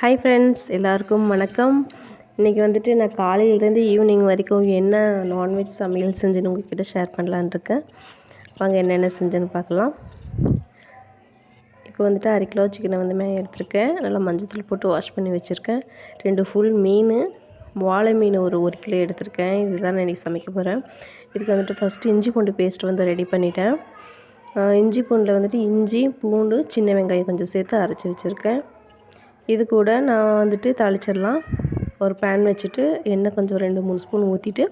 Hi friends, எல்லாருக்கும் வணக்கம். இன்றைக்கி வந்துட்டு நான் காலையிலேருந்து ஈவினிங் வரைக்கும் என்ன நான்வெஜ் சமையல் செஞ்சுன்னு உங்கள்கிட்ட ஷேர் பண்ணலான்னு இருக்கேன். வாங்க என்னென்ன செஞ்சேன்னு பார்க்கலாம். இப்போ வந்துட்டு 1/2 கிலோ சிக்கனை எடுத்திருக்கேன். நல்லா மஞ்சத்தூள் போட்டு வாஷ் பண்ணி வச்சுருக்கேன். 2 ஃபுல் மீன், வாழை மீன் ஒரு 1 கிலோ எடுத்திருக்கேன். இதுதான் நான் இன்றைக்கி சமைக்க போகிறேன். இதுக்கு வந்துட்டு ஃபஸ்ட்டு இஞ்சி பூண்டு பேஸ்ட் ரெடி பண்ணிட்டேன். இஞ்சி பூண்டில் இஞ்சி, பூண்டு, சின்ன வெங்காயம் கொஞ்சம் சேர்த்து அரைச்சி வச்சுருக்கேன். இது கூட நான் வந்துட்டு தாளிச்சிடலாம். ஒரு பேன் வச்சுட்டு எண்ணெய் கொஞ்சம் 2-3 ஸ்பூன் ஊற்றிட்டு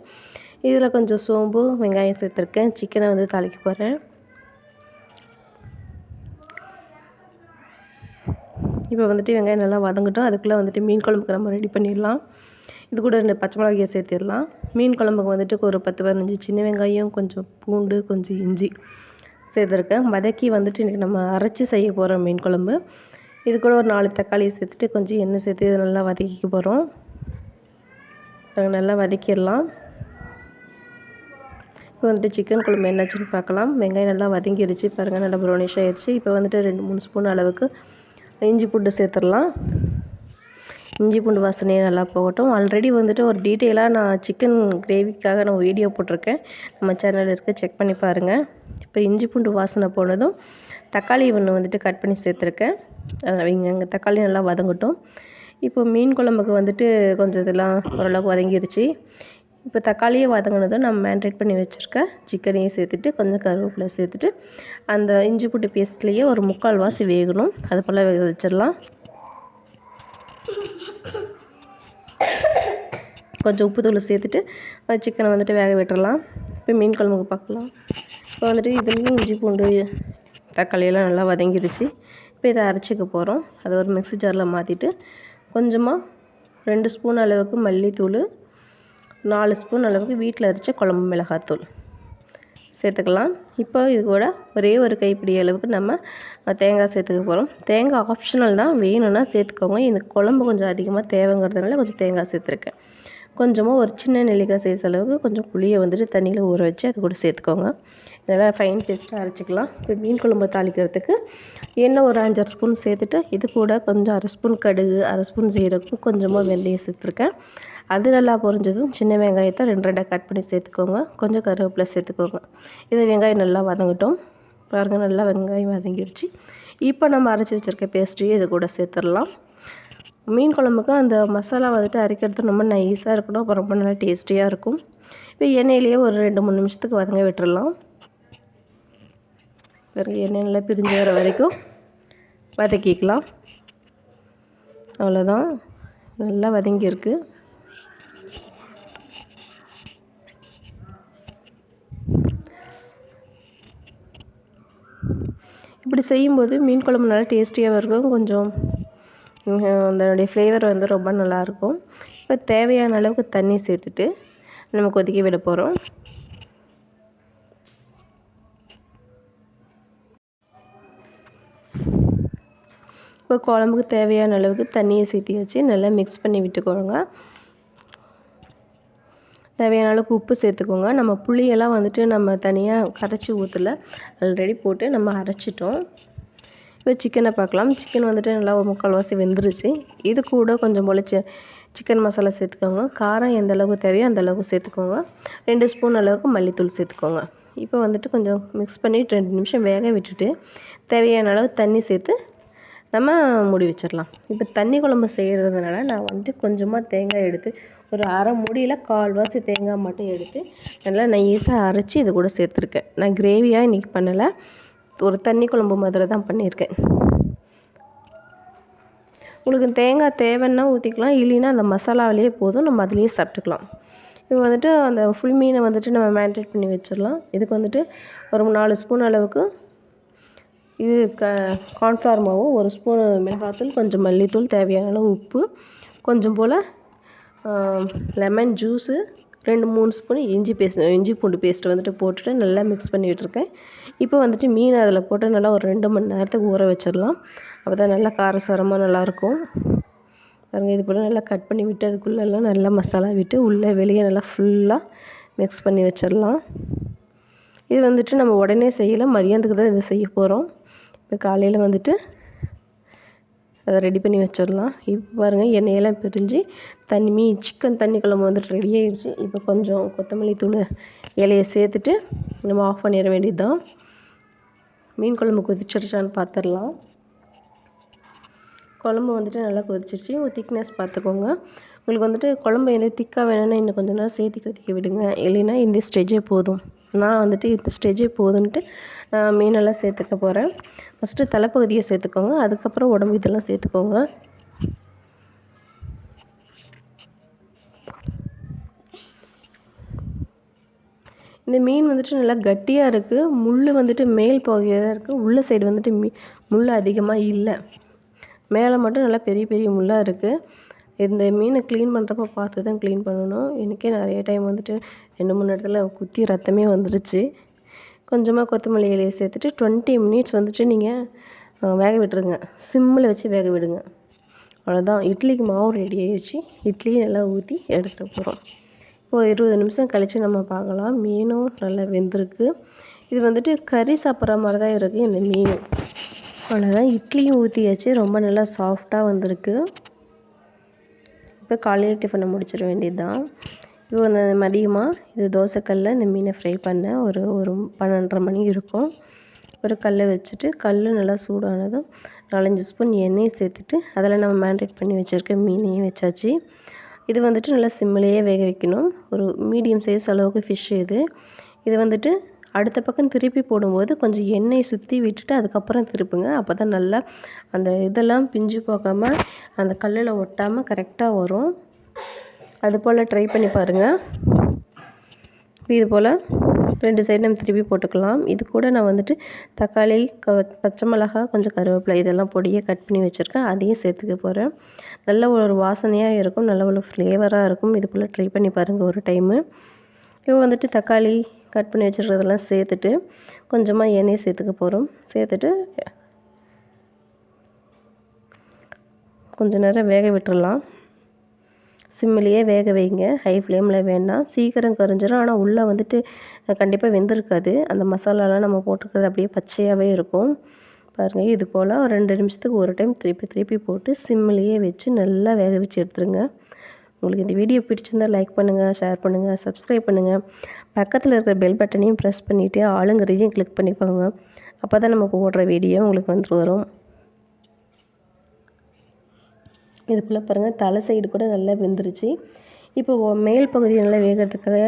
இதில் கொஞ்சம் சோம்பு, வெங்காயம் சேர்த்துருக்கேன். சிக்கனை தாளிக்க போகிறேன். இப்போ வெங்காயம் நல்லா வதங்கட்டும். அதுக்குள்ளே மீன் குழம்புக்கு நம்ம ரெடி பண்ணிடலாம். இது கூட 2 பச்சை மிளகாயை சேர்த்திடலாம். மீன் குழம்புக்கு ஒரு 10-15 சின்ன வெங்காயம், கொஞ்சம் பூண்டு, கொஞ்சம் இஞ்சி சேர்த்துருக்கேன். வதக்கி இன்றைக்கி நம்ம அரைச்சி செய்ய போகிறோம் மீன் குழம்பு. இது கூட ஒரு 4 தக்காளியை சேர்த்துட்டு கொஞ்சம் எண்ணெய் சேர்த்து இதை நல்லா வதக்கிக்க போகிறோம். நல்லா வதக்கிடலாம். இப்போ சிக்கன் குழம்பு என்னாச்சுன்னு பார்க்கலாம். வெங்காயம் நல்லா வதங்கிருச்சு பாருங்கள், நல்லா ப்ரௌனிஷ் ஆகிடுச்சு. இப்போ 2-3 ஸ்பூன் அளவுக்கு இஞ்சி பூண்டு சேர்த்துடலாம். இஞ்சி பூண்டு வாசனையே நல்லா போகட்டும். ஆல்ரெடி ஒரு டீட்டெயிலாக நான் சிக்கன் கிரேவிக்காக நான் வீடியோ போட்டிருக்கேன். நம்ம சேனலில் இருக்க செக் பண்ணி பாருங்கள். இப்போ இஞ்சி பூண்டு வாசனை போனதும் தக்காளி ஒன்று கட் பண்ணி சேர்த்துருக்கேன். இங்கே தக்காளி நல்லா வதங்கட்டும். இப்போ மீன் குழம்புக்கு கொஞ்சம் இதெல்லாம் ஓரளவுக்கு வதங்கிருச்சு. இப்போ தக்காளியே வதங்கினதும் நம்ம மேரினேட் பண்ணி வச்சுருக்க சிக்கனையும் சேர்த்துட்டு கொஞ்சம் கருவேப்பிலை சேர்த்துட்டு அந்த இஞ்சி பூண்டு பேஸ்ட்லேயே ஒரு 3/4 வாசி வேகணும். அது போல் வேக வச்சிடலாம். கொஞ்சம் உப்பு தூள் சேர்த்துட்டு சிக்கனை வேக விட்டுறலாம். இப்போ மீன் குழம்புக்கு பார்க்கலாம். இப்போ இதுலேயும் இஞ்சி பூண்டு தக்காளியெல்லாம் நல்லா வதங்கிடுச்சு. இப்போ இதை அரைச்சிக்க போகிறோம். அதை ஒரு மிக்ஸி ஜாரில் மாற்றிட்டு கொஞ்சமாக 2 ஸ்பூன் அளவுக்கு மல்லித்தூள், 4 ஸ்பூன் அளவுக்கு வீட்டில் அரைச்ச குழம்பு மிளகாத்தூள் சேர்த்துக்கலாம். இப்போ இது கூட ஒரே ஒரு கைப்பிடி அளவுக்கு நம்ம தேங்காய் சேர்த்துக்க போகிறோம். தேங்காய் ஆப்ஷனல் தான், வேணும்னா சேர்த்துக்கோங்க. எனக்கு குழம்பு கொஞ்சம் அதிகமாக தேவைங்கிறதுனால கொஞ்சம் தேங்காய் சேர்த்துருக்கேன். கொஞ்சமாக ஒரு சின்ன நெல்லிக்காய் சைஸ் அளவுக்கு கொஞ்சம் புளியை தண்ணியில் ஊற வச்சு அது கூட சேர்த்துக்கோங்க. இதெல்லாம் ஃபைன் பேஸ்ட்டாக அரைச்சிக்கலாம். இப்போ மீன் குழம்பு தாளிக்கிறதுக்கு எண்ணெய் ஒரு 5-6 ஸ்பூன் சேர்த்துட்டு இது கூட கொஞ்சம் 1/2 ஸ்பூன் கடுகு, 1/2 ஸ்பூன் சீரகம், கொஞ்சமாக வெந்தயம் சேர்த்துருக்கேன். அது நல்லா பொரிஞ்சதும் சின்ன வெங்காயத்தை 2 கட் பண்ணி சேர்த்துக்கோங்க. கொஞ்சம் கருவேப்பிலை சேர்த்துக்கோங்க. இது வெங்காயம் நல்லா வதங்கட்டும். பாருங்கள், நல்லா வெங்காயம் வதங்கிருச்சு. இப்போ நம்ம அரைச்சி வச்சுருக்க பேஸ்ட்டையும் இது கூட சேர்த்துடலாம். மீன் குழம்புக்கு அந்த மசாலா அரைக்கிறது ரொம்ப நைஸாக இருக்கணும். அப்போ ரொம்ப நல்லா டேஸ்டியாக இருக்கும். இப்போ எண்ணெயிலேயே ஒரு 2-3 நிமிஷத்துக்கு வதங்க விட்டுறலாம். பிறகு எண்ணெய் நல்லா பிரிஞ்சு வர வரைக்கும் வதக்கிக்கலாம். அவ்வளோதான், நல்லா வதங்கியிருக்கு. இப்படி செய்யும்போது மீன் குழம்பு நல்லா டேஸ்டியாக இருக்கும். கொஞ்சம் அதனுடைய ஃப்ளேவர் ரொம்ப நல்லாயிருக்கும். இப்போ தேவையான அளவுக்கு தண்ணி சேர்த்துட்டு நம்ம கொதிக்க விட போகிறோம். இப்போ குழம்புக்கு தேவையான அளவுக்கு தண்ணியை சேர்த்தியாச்சு. நல்லா மிக்ஸ் பண்ணி விட்டுக்கோங்க. தேவையான அளவுக்கு உப்பு சேர்த்துக்கோங்க. நம்ம புளியெல்லாம் நம்ம தனியாக கரைச்சி ஊற்றல, ஆல்ரெடி போட்டு நம்ம அரைச்சிட்டோம். இப்போ சிக்கனை பார்க்கலாம். சிக்கன் நல்லா ஒரு 3/4 வாசி வெந்துருச்சு. இது கூட கொஞ்சம் போல் சிக்கன் மசாலா சேர்த்துக்கோங்க. காரம் எந்த அளவுக்கு தேவையோ அந்த அளவுக்கு சேர்த்துக்கோங்க. 2 ஸ்பூன் அளவுக்கு மல்லித்தூள் சேர்த்துக்கோங்க. இப்போ கொஞ்சம் மிக்ஸ் பண்ணி 2 நிமிஷம் வேக விட்டுட்டு தேவையான அளவு தண்ணி சேர்த்து நம்ம மூடி வச்சிடலாம். இப்போ தண்ணி குழம்பு செய்கிறதுனால நான் கொஞ்சமாக தேங்காய் எடுத்து ஒரு 1/2 மூடியில் 1/4 வாசி தேங்காய் மட்டும் எடுத்து நல்லா நைஸாக அரைச்சி இது கூட சேர்த்துருக்கேன். நான் கிரேவியாக இன்றைக்கி பண்ணலை, ஒரு தண்ணி குழம்பு மாதிரி தான் பண்ணியிருக்கேன். உங்களுக்கு தேங்காய் தேவைன்னா ஊற்றிக்கலாம், இல்லைன்னா அந்த மசாலாவிலேயே போதும், நம்ம அதிலேயே சாப்பிட்டுக்கலாம். இப்போ அந்த ஃபுல் மீனை நம்ம மேரினேட் பண்ணி வச்சிடலாம். இதுக்கு ஒரு 4 ஸ்பூன் அளவுக்கு இது கார்ன்ஃப்ளவர் மாவு, 1 ஸ்பூன் மிளகாத்தூள், கொஞ்சம் மல்லித்தூள், தேவையான அளவு உப்பு, கொஞ்சம் போல் லெமன் ஜூஸு, 2-3 ஸ்பூன் இஞ்சி பூண்டு பேஸ்ட்டு போட்டுட்டு நல்லா மிக்ஸ் பண்ணி விட்டுருக்கேன். இப்போ மீன் அதில் போட்டு நல்லா ஒரு 2 மணி நேரத்துக்கு ஊற வச்சிடலாம். அப்போ தான் நல்லா காரசாரமாக நல்லாயிருக்கும். பாருங்கள், இது போல் நல்லா கட் பண்ணி விட்டு அதுக்குள்ளெல்லாம் நல்லா மசாலா விட்டு உள்ளே வெளியே நல்லா ஃபுல்லாக மிக்ஸ் பண்ணி வச்சிடலாம். இது நம்ம உடனே செய்யலை, மதியானத்துக்கு தான் இதை செய்ய போகிறோம். இப்போ காலையில் அதை ரெடி பண்ணி வச்சிடலாம். இப்போ பாருங்கள் எண்ணெயெல்லாம் பிரிஞ்சு சிக்கன் தண்ணி குழம்பு வந்துட்டு ரெடி ஆகிடுச்சு. இப்போ கொஞ்சம் கொத்தமல்லி தூள் இலையை சேர்த்துட்டு நம்ம ஆஃப் பண்ணிட வேண்டியது தான். மீன் குழம்பு கொதிச்சிருச்சான்னு பார்த்துடலாம். குழம்பு வந்துட்டு நல்லா கொதிச்சிருச்சு. ஒரு திக்னஸ் பார்த்துக்கோங்க. உங்களுக்கு வந்துட்டு குழம்பு எந்த திக்காக வேணும்னா இன்னும் கொஞ்சம் நேரம் சேர்த்து கொதிக்க விடுங்க. இல்லைன்னா இந்த ஸ்டேஜே போதும். நான் வந்துட்டு இந்த ஸ்டேஜே போதுன்ட்டு நான் மீனெல்லாம் சேர்த்துக்க போகிறேன். ஃபஸ்ட்டு தலைப்பகுதியை சேர்த்துக்கோங்க, அதுக்கப்புறம் உடம்பு இதெல்லாம் சேர்த்துக்கோங்க. இந்த மீன் வந்துட்டு நல்லா கட்டியாக இருக்குது. முள் வந்துட்டு மேல் பகுதியாக தான் இருக்குது. உள்ள சைடு வந்துட்டு முள் அதிகமாக இல்லை. மேலே மட்டும் நல்லா பெரிய பெரிய முள்ளாக இருக்குது. இந்த மீனை க்ளீன் பண்ணுறப்ப பார்த்து தான் க்ளீன் பண்ணணும். எனக்கே நிறைய டைம் வந்துட்டு 2-3 இடத்துல குத்தி ரத்தமே வந்துடுச்சு. கொஞ்சமாக கொத்தமல்லி இலையை சேர்த்துட்டு 20 மினிட்ஸ் வந்துட்டு நீங்கள் வேக விட்டுருங்க. சிம்மில் வச்சு வேக விடுங்க. அவ்வளோதான். இட்லிக்கு மாவு ரெடி ஆகிடுச்சு. இட்லியும் நல்லா ஊற்றி எடுத்துகிட்டு போகிறோம். இப்போது 20 நிமிஷம் கழித்து நம்ம பார்க்கலாம். மீனும் நல்லா வெந்திருக்கு. இது வந்துட்டு கறி சாப்பிட்ற மாதிரி தான் இருக்குது இந்த மீன். அவ்வளோதான். இட்லியும் ஊற்றியாச்சு. ரொம்ப நல்லா சாஃப்டாக வந்திருக்கு. இப்போ காலையில் டிஃபனை முடிச்சிட வேண்டியது தான். இப்போ அந்த மதியமாக இது தோசைக்கல்லில் இந்த மீனை ஃப்ரை பண்ண ஒரு 12:30 மணி இருக்கும். ஒரு கல்லை வச்சுட்டு கல் நல்லா சூடானதும் 4-5 ஸ்பூன் எண்ணெய் சேர்த்துட்டு அதில் நம்ம மேரினேட் பண்ணி வச்சுருக்க மீனையும் வச்சாச்சு. இது வந்துட்டு நல்லா சிம்மிலேயே வேக வைக்கணும். ஒரு மீடியம் சைஸ் அளவுக்கு ஃபிஷ் இது வந்துட்டு அடுத்த பக்கம் திருப்பி போடும்போது கொஞ்சம் எண்ணெய் சுற்றி விட்டுட்டு அதுக்கப்புறம் திருப்புங்க. அப்போ தான் நல்லா அந்த இதெல்லாம் பிஞ்சு போகாமல் அந்த கல்லில் ஒட்டாமல் கரெக்டாக வரும். அதுபோல் ட்ரை பண்ணி பாருங்கள். இது போல் 2 சைடு நம்ம திருப்பி போட்டுக்கலாம். இது கூட நான் வந்துட்டு தக்காளி, பச்சை மிளகாய், கொஞ்சம் கருவேப்பிலை இதெல்லாம் பொடியாக கட் பண்ணி வச்சுருக்கேன். அதையும் சேர்த்துக்க போகிறேன். நல்ல ஒரு வாசனையாக இருக்கும். நல்ல ஒரு ஃப்ளேவராக இருக்கும். இது போல் ட்ரை பண்ணி பாருங்கள் ஒரு டைமு. இப்போ வந்துட்டு தக்காளி கட் பண்ணி வச்சுருக்கிறதெல்லாம் சேர்த்துட்டு கொஞ்சமாக எண்ணெய் சேர்த்துக்க போகிறோம். சேர்த்துட்டு கொஞ்சம் நேரம் வேக விட்டுறலாம். சிம்மிலேயே வேக வைங்க. ஹை ஃப்ளேமில் வேண்டாம். சீக்கிரம் கரிஞ்சிடும். ஆனால் உள்ளே வந்துட்டு கண்டிப்பாக வெந்திருக்காது. அந்த மசாலாலாம் நம்ம போட்டுக்கிறது அப்படியே பச்சையாகவே இருக்கும். பாருங்கள், இது போல் ஒரு 2 நிமிஷத்துக்கு ஒரு டைம் திருப்பி போட்டு சிம்மிலேயே வச்சு நல்லா வேக வச்சு எடுத்துருங்க. உங்களுக்கு இந்த வீடியோ பிடிச்சிருந்தால் லைக் பண்ணுங்கள், ஷேர் பண்ணுங்கள், சப்ஸ்கிரைப் பண்ணுங்கள். பக்கத்தில் இருக்கிற பெல் பட்டனையும் ப்ரெஸ் பண்ணிவிட்டு ஆளுங்கிறதையும் கிளிக் பண்ணிக்கோங்க. அப்போ தான் நம்ம போடுற வீடியோ உங்களுக்கு வந்துட்டு வரும். இது போல் பாருங்கள், தலை சைடு கூட நல்லா வெந்துருச்சு. இப்போ மேல் பகுதியை நல்லா வேகிறதுக்காக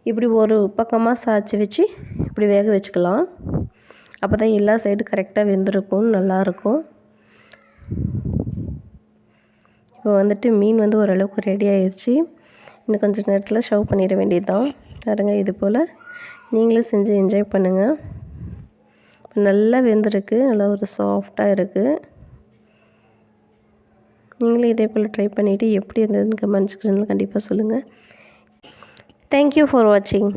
இப்படி ஒரு பக்கமாக சாய்ச்சி வச்சு இப்படி வேக வச்சுக்கலாம். அப்போ தான் எல்லா சைடு கரெக்டாக வெந்திருக்கும், நல்லாயிருக்கும். இப்போ வந்துட்டு மீன் வந்து ஓரளவுக்கு ரெடி ஆயிடுச்சு. இன்னும் கொஞ்சம் நேரத்தில் சர்வ் பண்ணிட வேண்டியது தான். பாருங்க, இது போல் நீங்களும் செஞ்சு என்ஜாய் பண்ணுங்கள். நல்லா வெந்திருக்கு. நல்லா ஒரு சாஃப்டாக இருக்குது. நீங்களும் இதே போல் ட்ரை பண்ணிவிட்டு எப்படி இருந்ததுன்னு கமெண்ட் செக்ஷனில் கண்டிப்பாக சொல்லுங்கள். தேங்க்யூ ஃபார் வாட்சிங்.